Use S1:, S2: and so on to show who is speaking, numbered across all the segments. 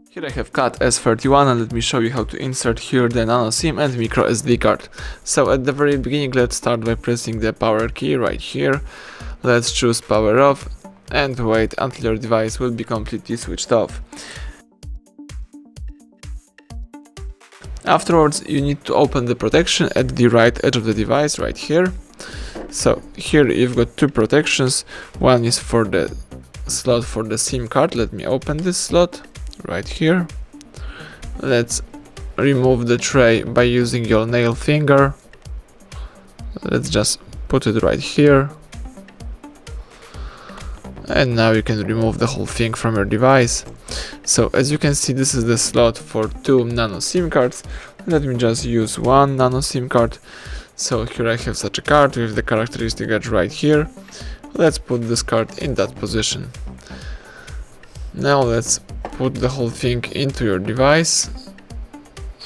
S1: Here I have CAT S31 and let me show you how to insert here the Nano SIM and micro SD card. So at the very beginning, let's start by pressing the power key right here. Let's choose power off and wait until your device will be completely switched off. Afterwards, you need to open the protection at the right edge of the device right here. So here you've got two protections. One is for the slot for the SIM card. Let me open this slot right here. Let's remove the tray by using your nail finger. Let's just put it right here. And now you can remove the whole thing from your device. So as you can see, this is the slot for two Nano SIM cards. Let me just use one Nano SIM card. So here I have such a card with the characteristic edge right here. Let's put this card in that position. Now let's put the whole thing into your device.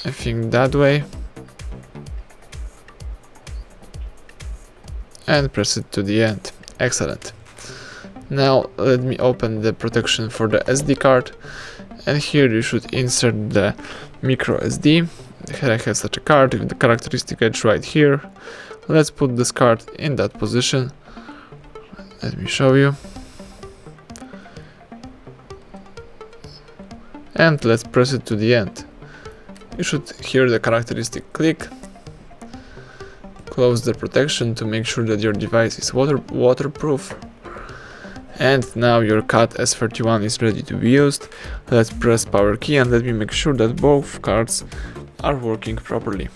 S1: I think that way. And press it to the end. Excellent. Now let me open the protection for the SD card, and here you should insert the micro SD. Here I have such a card with the characteristic edge right here. Let's put this card in that position. Let me show you. And let's press it to the end. You should hear the characteristic click. Close the protection to make sure that your device is waterproof. And now your CAT S31 is ready to be used. Let's press power key and let me make sure that both cards are working properly.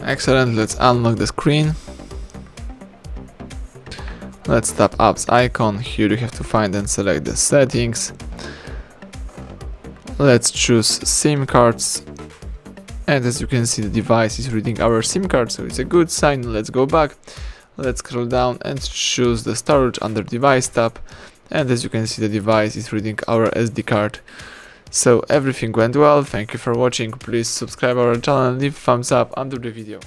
S1: Excellent, let's unlock the screen. Let's tap apps icon. Here you have to find and select the settings. Let's choose SIM cards, and as you can see, the device is reading our SIM card, so it's a good sign. Let's go back. Let's scroll down and choose the storage under device tab, and as you can see, the device is reading our SD card. So everything went well. Thank you for watching. Please subscribe our channel and leave thumbs up under the video.